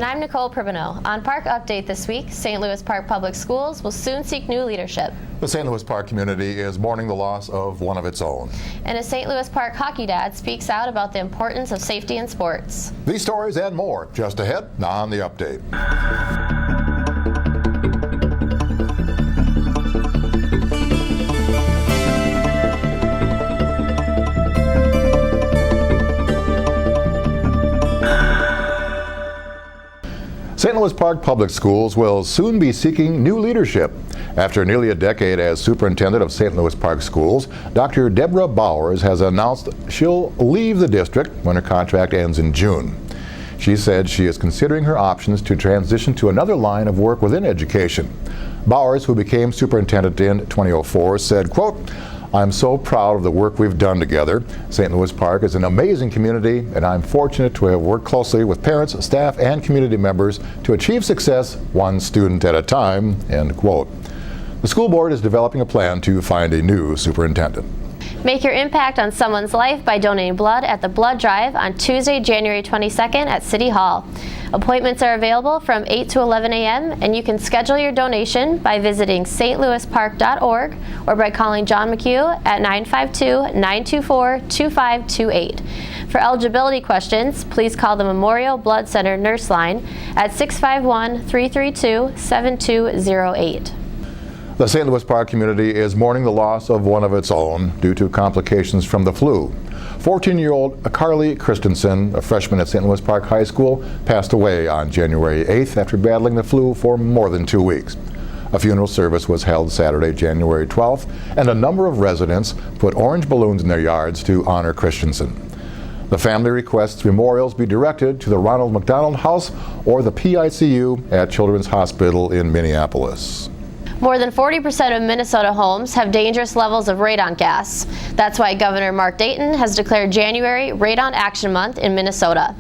I'm Nicole Pribino. On Park Update this week, St. Louis Park Public Schools will soon seek new leadership. The St. Louis Park community is mourning the loss of one of its own. And a St. Louis Park hockey dad speaks out about the importance of safety in sports. These stories and more just ahead on the update. St. Louis Park Public Schools will soon be seeking new leadership. After nearly a decade as superintendent of St. Louis Park Schools, Dr. Deborah Bowers has announced she'll leave the district when her contract ends in June. She said she is considering her options to transition to another line of work within education. Bowers, who became superintendent in 2004, said, quote, "I'm so proud of the work we've done together. St. Louis Park is an amazing community, and I'm fortunate to have worked closely with parents, staff, and community members to achieve success one student at a time," end quote. The school board is developing a plan to find a new superintendent. Make your impact on someone's life by donating blood at the Blood Drive on Tuesday, January 22nd at City Hall. Appointments are available from 8 to 11 a.m. and you can schedule your donation by visiting stlouispark.org or by calling John McHugh at 952-924-2528. For eligibility questions, please call the Memorial Blood Center nurse line at 651-332-7208. The St. Louis Park community is mourning the loss of one of its own due to complications from the flu. 14-year-old Carly Christensen, a freshman at St. Louis Park High School, passed away on January 8th after battling the flu for more than 2 weeks. A funeral service was held Saturday, January 12th, and a number of residents put orange balloons in their yards to honor Christensen. The family requests memorials be directed to the Ronald McDonald House or the PICU at Children's Hospital in Minneapolis. More than 40% of Minnesota homes have dangerous levels of radon gas. That's why Governor Mark Dayton has declared January Radon Action Month in Minnesota.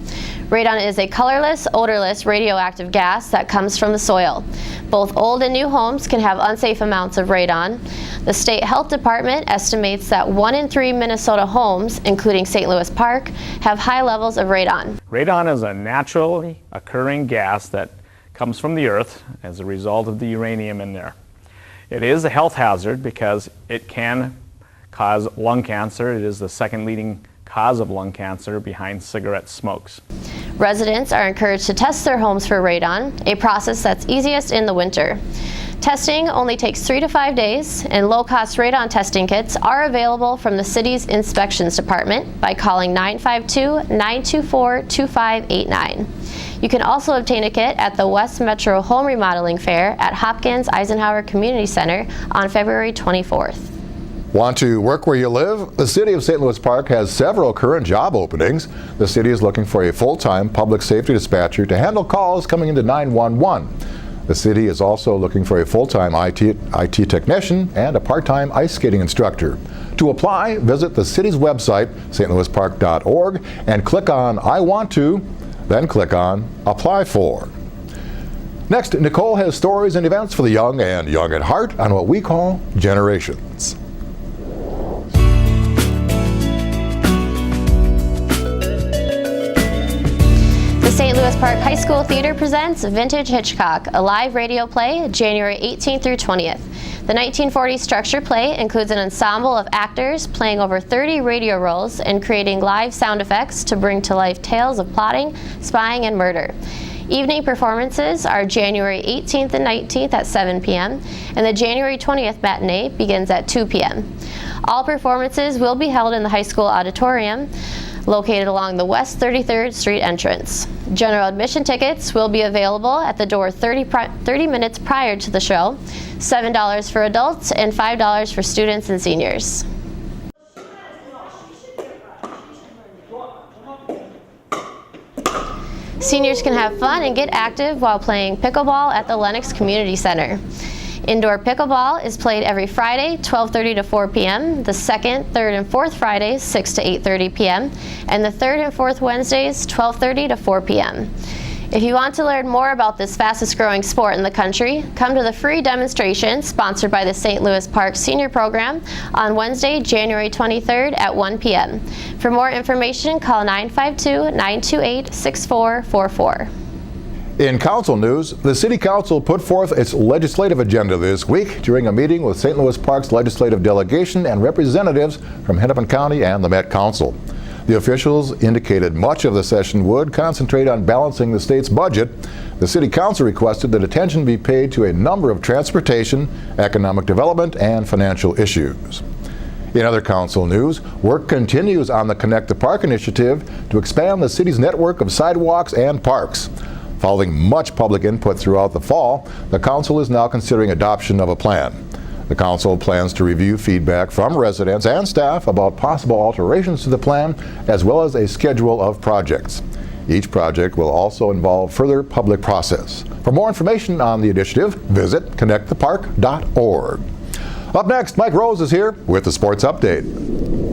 Radon is a colorless, odorless radioactive gas that comes from the soil. Both old and new homes can have unsafe amounts of radon. The State Health Department estimates that 1 in 3 Minnesota homes, including St. Louis Park, have high levels of radon. Radon is a naturally occurring gas that comes from the earth as a result of the uranium in there. It is a health hazard because it can cause lung cancer. It is the second leading cause of lung cancer behind cigarette smokes. Residents are encouraged to test their homes for radon, a process that's easiest in the winter. Testing only takes 3 to 5 days, and low-cost radon testing kits are available from the city's inspections department by calling 952-924-2589. You can also obtain a kit at the West Metro Home Remodeling Fair at Hopkins Eisenhower Community Center on February 24th. Want to work where you live? The City of St. Louis Park has several current job openings. The city is looking for a full-time public safety dispatcher to handle calls coming into 911. The city is also looking for a full-time IT technician and a part-time ice skating instructor. To apply, visit the city's website, stlouispark.org, and click on I Want To, then click on Apply For. Next, Nicole has stories and events for the young and young at heart on what we call generations. The St. Louis Park High School Theater presents Vintage Hitchcock, a live radio play, January 18th through 20th. The 1940s structure play includes an ensemble of actors playing over 30 radio roles and creating live sound effects to bring to life tales of plotting, spying, and murder. Evening performances are January 18th and 19th at 7 p.m. and the January 20th matinee begins at 2 p.m. All performances will be held in the high school auditorium located along the West 33rd Street entrance. General admission tickets will be available at the door 30 minutes prior to the show, $7 for adults and $5 for students and seniors. Seniors can have fun and get active while playing pickleball at the Lennox Community Center. Indoor pickleball is played every Friday, 12:30 to 4 p.m., the second, third, and fourth Fridays, 6 to 8:30 p.m., and the third and fourth Wednesdays, 12:30 to 4 p.m. If you want to learn more about this fastest growing sport in the country, come to the free demonstration sponsored by the St. Louis Park Senior Program on Wednesday, January 23rd at 1 p.m. For more information, call 952-928-6444. In council news, the City Council put forth its legislative agenda this week during a meeting with St. Louis Park's legislative delegation and representatives from Hennepin County and the Met Council. The officials indicated much of the session would concentrate on balancing the state's budget. The City Council requested that attention be paid to a number of transportation, economic development, and financial issues. In other council news, work continues on the Connect the Park initiative to expand the city's network of sidewalks and parks. Following much public input throughout the fall, the council is now considering adoption of a plan. The council plans to review feedback from residents and staff about possible alterations to the plan, as well as a schedule of projects. Each project will also involve further public process. For more information on the initiative, visit connectthepark.org. Up next, Mike Rose is here with the Sports Update.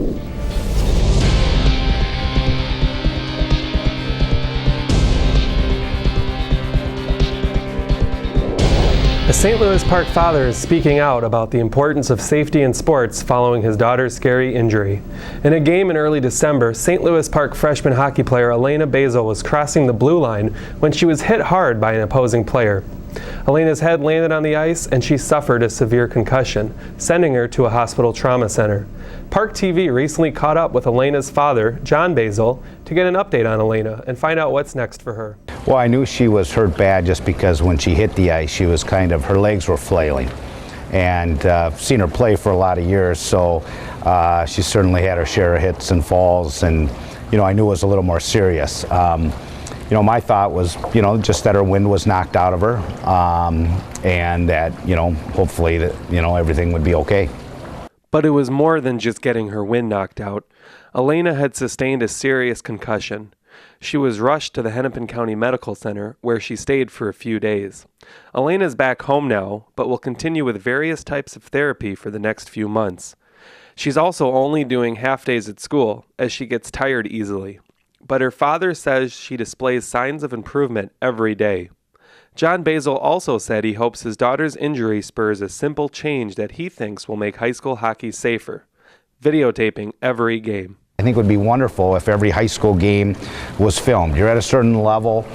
A St. Louis Park father is speaking out about the importance of safety in sports following his daughter's scary injury. In a game in early December, St. Louis Park freshman hockey player Elena Basil was crossing the blue line when she was hit hard by an opposing player. Elena's head landed on the ice and she suffered a severe concussion, sending her to a hospital trauma center. Park TV recently caught up with Elena's father, John Basil, to get an update on Elena and find out what's next for her. Well, I knew she was hurt bad just because when she hit the ice, she was her legs were flailing. And seen her play for a lot of years, so she certainly had her share of hits and falls, and I knew it was a little more serious. My thought was, just that her wind was knocked out of her, and that, hopefully that, everything would be okay. But it was more than just getting her wind knocked out. Elena had sustained a serious concussion. She was rushed to the Hennepin County Medical Center, where she stayed for a few days. Elena's back home now, but will continue with various types of therapy for the next few months. She's also only doing half days at school, as she gets tired easily. But her father says she displays signs of improvement every day. John Basil also said he hopes his daughter's injury spurs a simple change that he thinks will make high school hockey safer: videotaping every game. I think it would be wonderful if every high school game was filmed. You're at a certain level,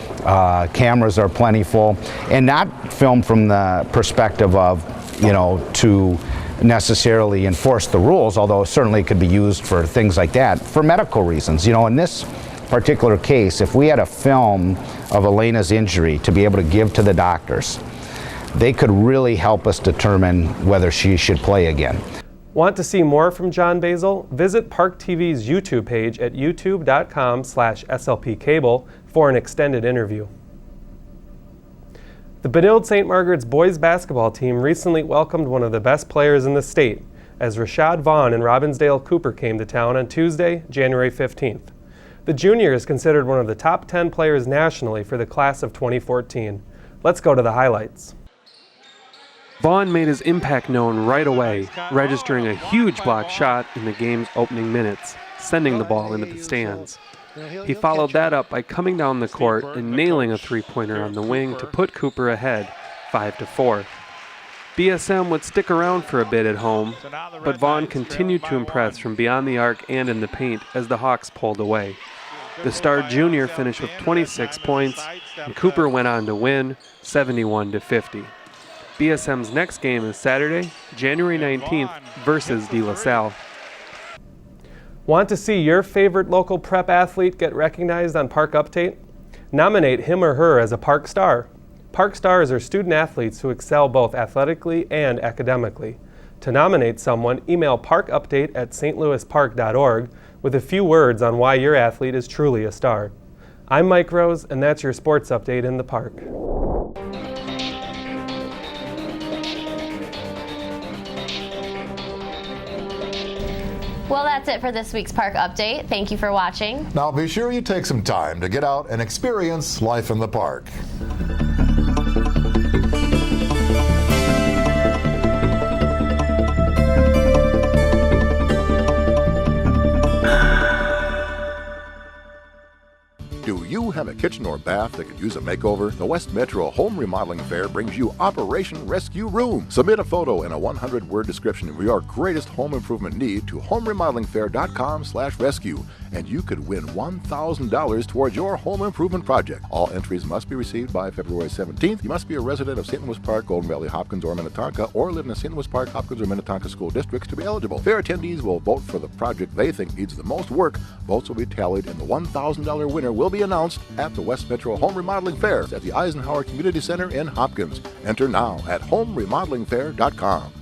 cameras are plentiful, and not filmed from the perspective of, to necessarily enforce the rules, although certainly it could be used for things like that, for medical reasons. In this particular case, if we had a film of Elena's injury to be able to give to the doctors, they could really help us determine whether she should play again. Want to see more from John Basil? Visit Park TV's YouTube page at youtube.com/slpcable for an extended interview. The Benilde St. Margaret's boys basketball team recently welcomed one of the best players in the state, as Rashad Vaughn and Robbinsdale Cooper came to town on Tuesday, January 15th. The junior is considered one of the top 10 players nationally for the class of 2014. Let's go to the highlights. Vaughn made his impact known right away, registering a huge block shot in the game's opening minutes, sending the ball into the stands. He followed that up by coming down the court and nailing a three-pointer on the wing to put Cooper ahead, 5-4. BSM would stick around for a bit at home, but Vaughn continued to impress from beyond the arc and in the paint as the Hawks pulled away. The star junior finished with 26 points, and Cooper went on to win 71-50. BSM's next game is Saturday, January 19th versus De La Salle. Want to see your favorite local prep athlete get recognized on Park Update? Nominate him or her as a Park Star. Park Stars are student athletes who excel both athletically and academically. To nominate someone, email parkupdate@stlouispark.org with a few words on why your athlete is truly a star. I'm Mike Rose, and that's your sports update in the park. Well, that's it for this week's Park Update. Thank you for watching. Now be sure you take some time to get out and experience life in the park. Do you you have a kitchen or bath that could use a makeover? The West Metro Home Remodeling Fair brings you Operation Rescue Room. Submit a photo and a 100-word description of your greatest home improvement need to homeremodelingfair.com/rescue, and you could win $1,000 towards your home improvement project. All entries must be received by February 17th. You must be a resident of St. Louis Park, Golden Valley, Hopkins, or Minnetonka, or live in the St. Louis Park, Hopkins, or Minnetonka school districts to be eligible. Fair attendees will vote for the project they think needs the most work. Votes will be tallied, and the $1,000 winner will be announced at the West Metro Home Remodeling Fair at the Eisenhower Community Center in Hopkins. Enter now at homeremodelingfair.com.